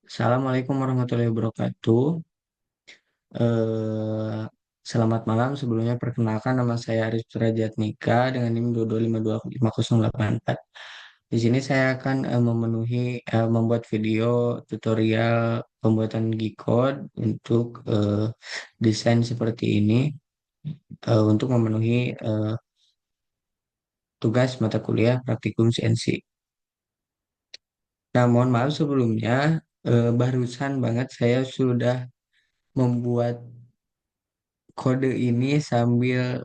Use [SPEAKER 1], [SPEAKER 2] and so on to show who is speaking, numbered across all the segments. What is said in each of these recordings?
[SPEAKER 1] Assalamualaikum warahmatullahi wabarakatuh. Eh, Selamat malam. Sebelumnya perkenalkan nama saya Arif Nika dengan NIM 225250884. Di sini saya akan membuat video tutorial pembuatan G-code untuk desain seperti ini untuk memenuhi tugas mata kuliah praktikum CNC. Nah, mohon maaf sebelumnya, barusan banget saya sudah membuat kode ini sambil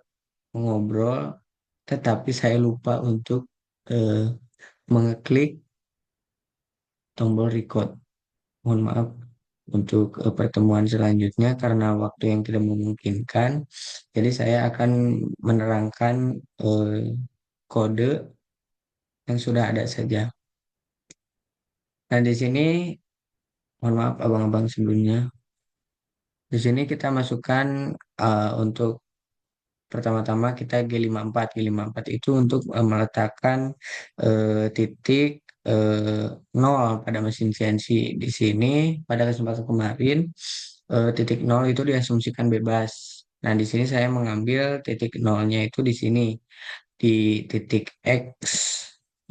[SPEAKER 1] ngobrol, tetapi saya lupa untuk eh, mengeklik tombol record. Mohon maaf untuk pertemuan selanjutnya karena waktu yang tidak memungkinkan. Jadi saya akan menerangkan kode yang sudah ada saja. Nah, di sini mohon maaf abang-abang sebelumnya. Di sini kita masukkan untuk pertama-tama kita G54. G54 itu untuk meletakkan titik eh, 0 pada mesin CNC. Di sini pada kesempatan kemarin titik 0 itu diasumsikan bebas. Nah, di sini saya mengambil titik nolnya itu di sini di titik X.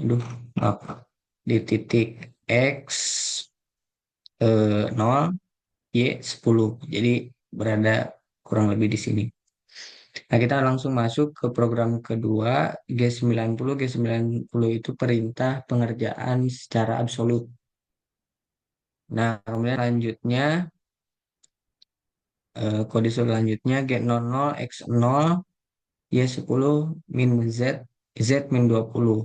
[SPEAKER 1] Aduh, maaf. Di titik X 0 Y 10. Jadi berada kurang lebih di sini. Nah, kita langsung masuk ke program kedua, G90. G90 itu perintah pengerjaan secara absolut. Nah, kemudian selanjutnya, kode selanjutnya G00 X0 Y10 min Z, Z min 20.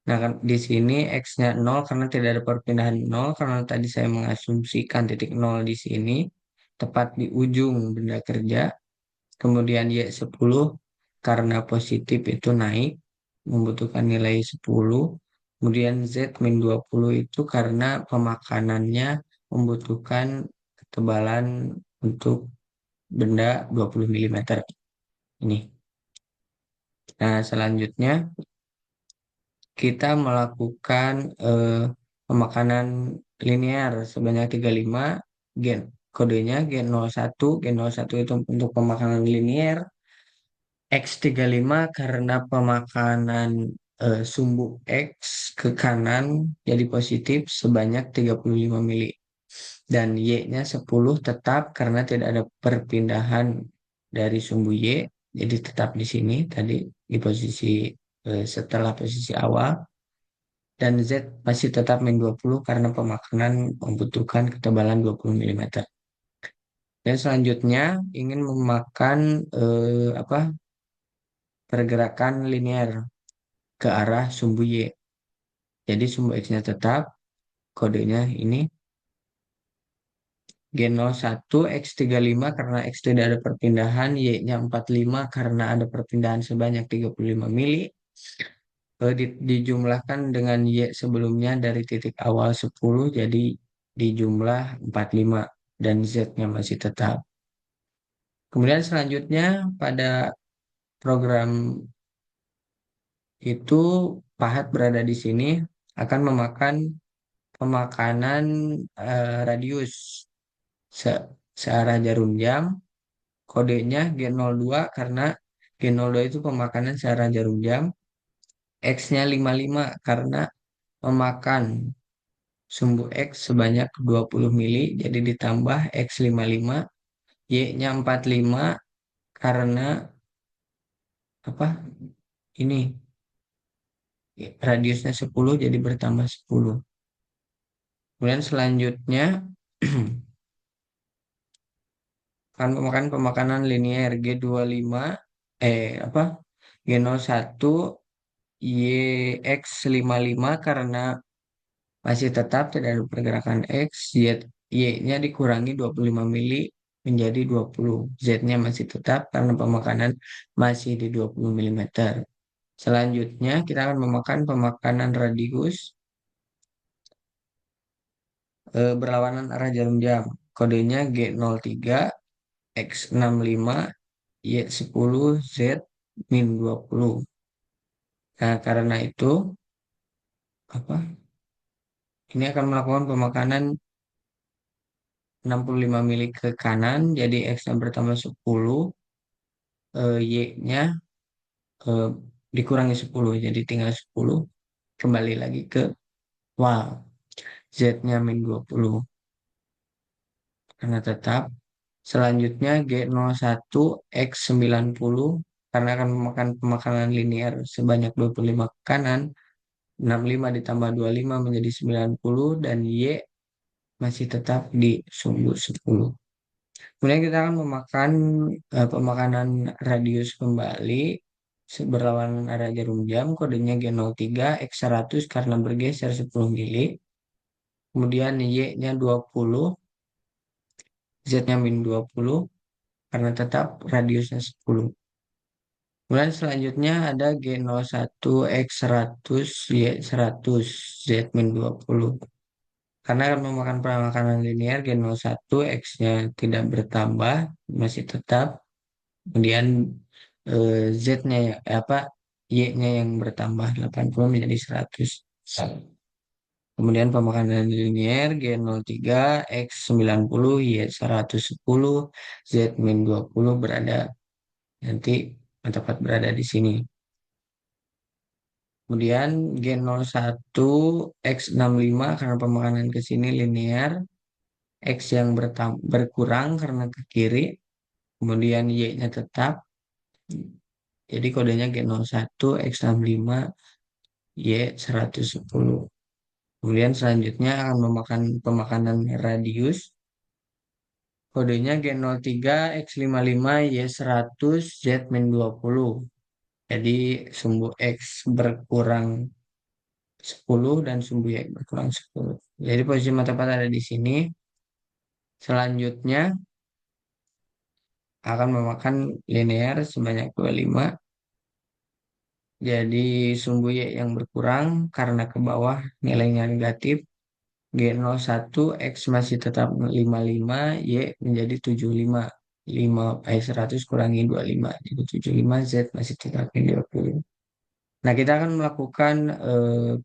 [SPEAKER 1] Nah, kan di sini X-nya 0 karena tidak ada perpindahan 0, karena tadi saya mengasumsikan titik 0 di sini, tepat di ujung benda kerja. Kemudian Y10 karena positif itu naik membutuhkan nilai 10. Kemudian Z-20 itu karena pemakanannya membutuhkan ketebalan untuk benda 20 mm ini. Nah, selanjutnya kita melakukan pemakanan linear sebanyak 35 gen. Kodenya Gen01. Gen01 itu untuk pemakanan linear. X35 karena pemakanan sumbu X ke kanan jadi positif sebanyak 35 mili. Dan Y-nya 10 tetap karena tidak ada perpindahan dari sumbu Y. Jadi tetap di sini tadi di posisi setelah posisi awal. Dan Z masih tetap min 20 karena pemakanan membutuhkan ketebalan 20 mm. Dan selanjutnya ingin memakan pergerakan linear ke arah sumbu Y. Jadi sumbu X-nya tetap, kodenya ini G01 X35 karena X tidak ada perpindahan, Y-nya 45 karena ada perpindahan sebanyak 35 mili. Dijumlahkan dengan Y sebelumnya dari titik awal 10, jadi dijumlah 45 dan Z-nya masih tetap. Kemudian selanjutnya pada program itu pahat berada di sini akan memakan pemakanan radius se- searah jarum jam. Kodenya G02 karena G02 itu pemakanan searah jarum jam. X-nya 55 karena memakan sumbu X sebanyak 20 mili. Jadi ditambah X55. Y-nya 45 karena apa? Ini radiusnya 10 jadi bertambah 10. Kemudian selanjutnya kan pemakanan pemakanan linear G25 apa G01 YX55 karena masih tetap tidak ada pergerakan X, Y-nya dikurangi 25 mili menjadi 20. Z-nya masih tetap karena pemakanan masih di 20 mm. Selanjutnya kita akan memakan pemakanan radius berlawanan arah jarum jam. Kodenya G03 X65 Y10 Z min 20. Nah, karena itu apa? Ini akan melakukan pemakanan 65 mili ke kanan, jadi X-nya bertambah 10, Y-nya eh, dikurangi 10, jadi tinggal 10, kembali lagi ke wal, Z-nya min 20, karena tetap. Selanjutnya G01 X 90, karena akan memakan pemakanan linear sebanyak 25 ke kanan, 65 ditambah 25 menjadi 90, dan Y masih tetap di sumbu 10. Kemudian kita akan memakan pemakanan radius kembali berlawanan arah jarum jam, kodenya G03 X 100 karena bergeser 10 mili. Kemudian Y-nya 20, Z-nya min 20 karena tetap radiusnya 10. Kemudian selanjutnya ada G01 X 100 Y 100 Z min 20. Karena akan memakan pemakanan linear, G01 X-nya tidak bertambah, masih tetap. Kemudian Z-nya Y-nya yang bertambah 80 menjadi 100. Kemudian pemakanan linear G03 X 90 Y 110 Z min 20 berada nanti tepat berada di sini. Kemudian G01 X 65 karena pemakanan ke sini linear, X yang berkurang karena ke kiri, kemudian Y-nya tetap. Jadi kodenya G01 X 65 Y 110. Kemudian selanjutnya akan memakan pemakanan radius. Kodenya G03 X 55 Y 100 Z min 20. Jadi sumbu X berkurang 10 dan sumbu Y berkurang 10. Jadi posisi mata ada di sini. Selanjutnya akan memakan linear sebanyak 25. Jadi sumbu Y yang berkurang karena ke bawah nilainya negatif. G01 X masih tetap 55, Y menjadi 75. 100 kurangi 25, jadi 75, Z masih tetap 20. Nah, kita akan melakukan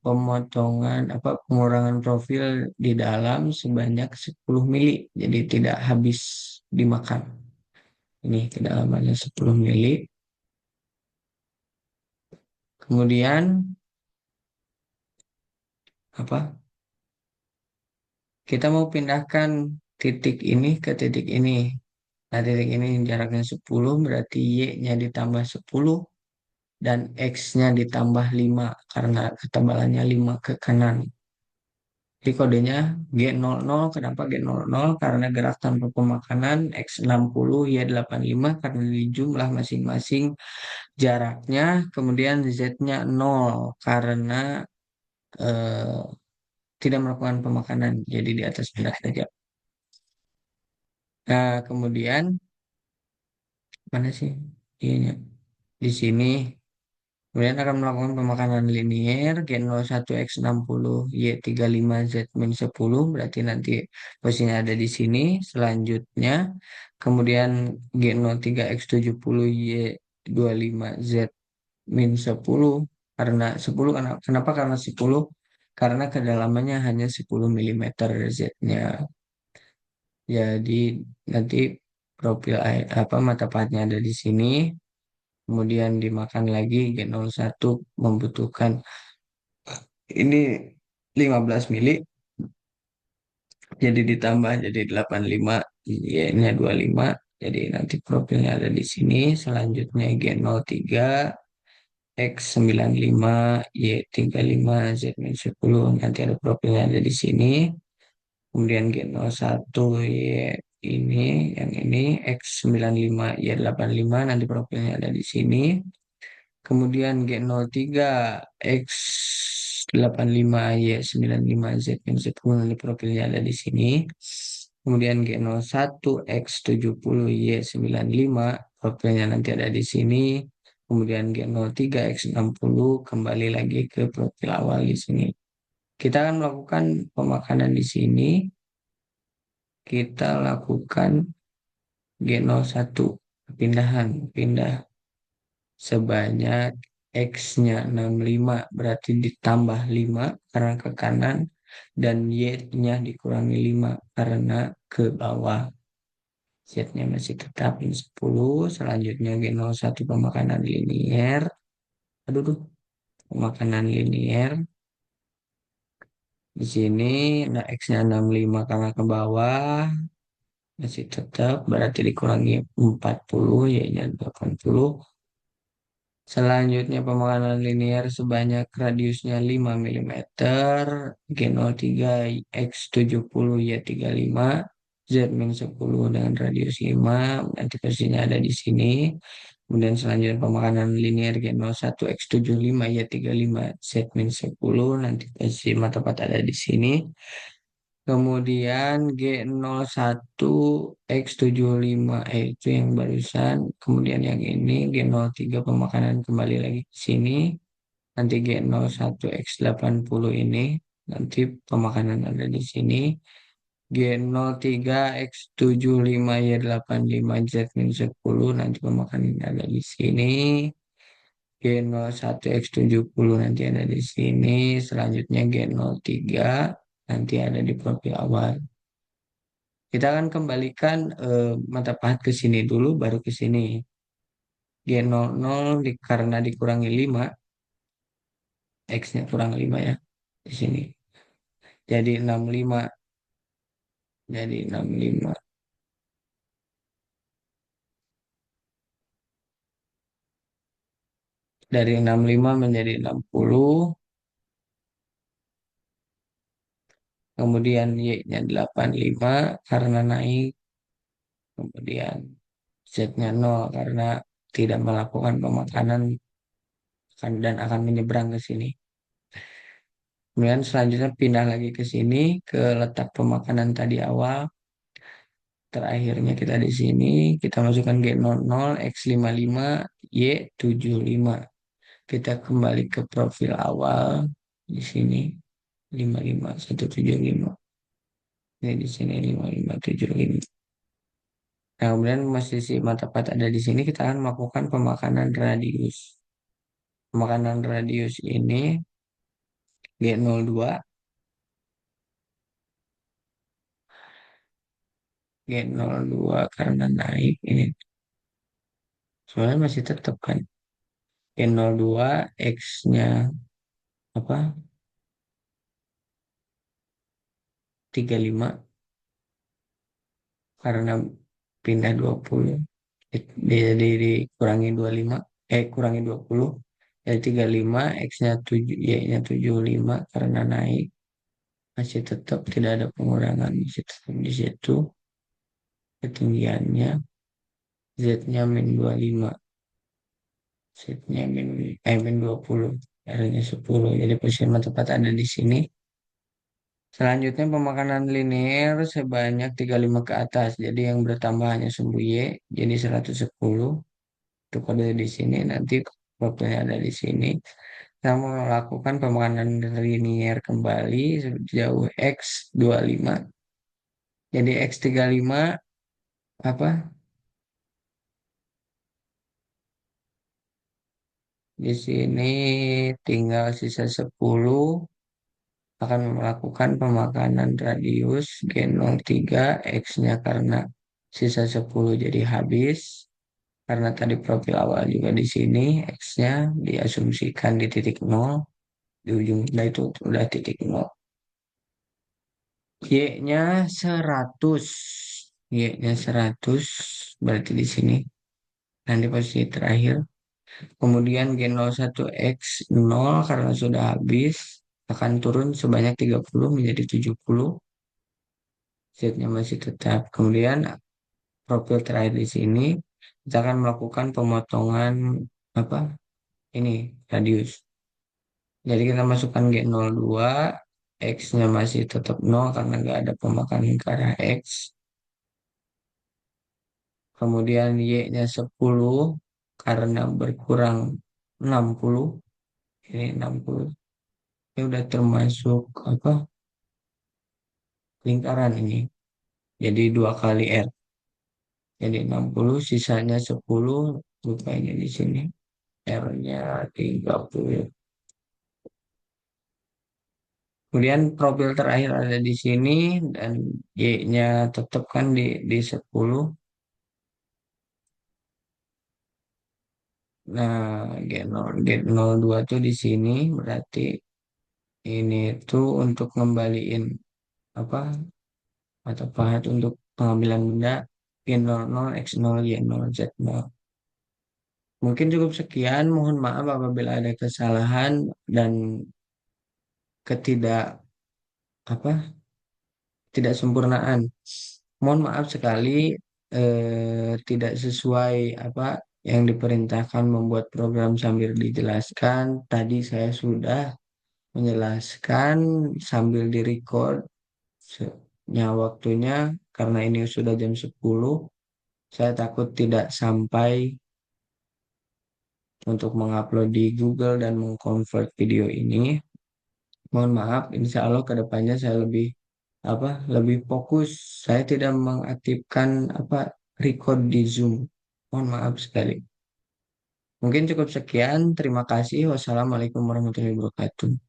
[SPEAKER 1] pemotongan pengurangan profil di dalam sebanyak 10 mili. Jadi tidak habis dimakan. Ini kedalamannya 10 mili. Kemudian apa? Kita mau pindahkan titik ini ke titik ini. Nah, titik ini jaraknya 10, berarti Y-nya ditambah 10 dan X-nya ditambah 5 karena ketebalannya 5 ke kanan. Jadi kodenya G00. Kenapa G00? Karena gerak tanpa pemakanan, X60, Y85 karena di jumlah masing-masing jaraknya. Kemudian Z-nya 0 karena eh, tidak melakukan pemakanan. Jadi di atas benar saja. Nah, kemudian mana sih? Iya, di sini. Kemudian akan melakukan pemakanan linier G01 X60 Y35 Z min 10 berarti nanti posisinya ada di sini. Selanjutnya kemudian G03 X70 Y25 Z min 10 karena 10 kenapa karena 10 karena kedalamannya hanya 10 milimeter Z-nya. Jadi nanti profil mata pahatnya ada di sini. Kemudian dimakan lagi G01 membutuhkan ini 15 mili, jadi ditambah jadi 85, Y-nya 25, jadi nanti profilnya ada di sini. Selanjutnya G03 X95 Y35 Z-10 nanti ada profilnya ada di sini. Kemudian G01 Y ini yang ini X95 Y85 nanti profilnya ada di sini. Kemudian G03 X85 Y95 Z10 ini profilnya ada di sini. Kemudian G01 X70 Y95 profilnya nanti ada di sini. Kemudian G03 X60 kembali lagi ke profil awal di sini. Kita akan melakukan pemakanan di sini. Kita lakukan G01 pindah sebanyak X-nya 65 berarti ditambah 5 karena ke kanan, dan Y-nya dikurangi 5 karena ke bawah. Z-nya masih tetap min 10. Selanjutnya G01 pemakanan linier. Aduh, duh, pemakanan linier. Di sini nah, X-nya 65 karena ke bawah. Masih tetap berarti dikurangi 40, Y-nya 80. Selanjutnya pemakanan linear sebanyak radiusnya 5 mm, G03 X 70 Y 35, Z min 10 dengan radius 5, nanti posisinya ada di sini. Kemudian selanjutnya pemakanan linear G01 X 75 Y 35, Z min 10, nanti posisi mata part ada di sini. Kemudian G01 X75 itu yang barusan. Kemudian yang ini G03 pemakanan kembali lagi ke sini. Nanti G01 X80 ini. Nanti pemakanan ada di sini. G03 X75 Y85 Z-10 nanti pemakanan ada di sini. G01 X70 nanti ada di sini. Selanjutnya G03 nanti ada di profil awal. Kita akan kembalikan mata pahat ke sini dulu, baru ke sini. G00 karena dikurangi 5, X-nya kurang 5 ya, di sini. Jadi 65, jadi 65. Dari 65 menjadi 60, kemudian Y-nya 85 karena naik, kemudian Z-nya 0 karena tidak melakukan pemakanan dan akan menyeberang ke sini. Kemudian selanjutnya pindah lagi ke sini, ke letak pemakanan tadi awal. Terakhirnya kita di sini, kita masukkan G00, X55, Y75. Kita kembali ke profil awal di sini 55175. Ini di sini 5575. Nah, kemudian posisi mata part ada di sini kita akan melakukan pemakanan radius. Pemakanan radius ini G02, G02 karena naik ini sebenarnya masih tetap kan. G02 X-nya apa? 35 karena pindah 20 jadi dikurangi 25 kurangi 20 jadi 35 X-nya 7 Y-nya 75 karena naik masih tetap tidak ada pengurangan masih tetap di situ ketinggiannya Z-nya min 25 Z-nya min 20 R-nya 10 jadi posisi tepat ada di sini. Selanjutnya pemakanan linear sebanyak 35 ke atas. Jadi yang bertambah hanya sumbu Y. Jadi 110. Itu kode di sini. Nanti profilnya ada di sini. Kita melakukan pemakanan linear kembali sejauh X25. Jadi X35 apa? Di sini tinggal sisa 10 akan melakukan pemakanan radius G03 X-nya karena sisa 10 jadi habis. Karena tadi profil awal juga di sini, X-nya diasumsikan di titik nol, di ujung benda itu udah titik nol. Y-nya 100, Y-nya 100, berarti di sini. Nanti posisi terakhir. Kemudian G01X0 karena sudah habis, akan turun sebanyak 30 menjadi 70. Z-nya masih tetap. Kemudian profil terakhir di sini, kita akan melakukan pemotongan apa? Ini radius. Jadi kita masukkan G02, X-nya masih tetap 0 karena nggak ada pemakanan ke arah X. Kemudian Y-nya 10 karena berkurang 60. Ini 60. Ini udah termasuk apa? Lingkaran ini. Jadi 2 kali R. Jadi 60, sisanya 10. Rupanya di sini. R-nya 30. Kemudian profil terakhir ada di sini dan Y-nya tetap kan di 10. Nah, G02 tuh di sini berarti ini tuh untuk ngembaliin apa atau pahat untuk pengambilan benda P00, X0, Y0, Z0. Mungkin cukup sekian. Mohon maaf apabila ada kesalahan dan ketidak apa tidak sempurnaan. Mohon maaf sekali tidak sesuai apa yang diperintahkan membuat program sambil dijelaskan. Tadi saya sudah menjelaskan sambil direcord waktunya karena ini sudah jam 10. Saya takut tidak sampai untuk mengupload di Google dan mengconvert video ini. Mohon maaf, insya Allah ke depannya saya lebih fokus. Saya tidak mengaktifkan record di Zoom. Mohon maaf sekali. Mungkin cukup sekian. Terima kasih. Wassalamualaikum warahmatullahi wabarakatuh.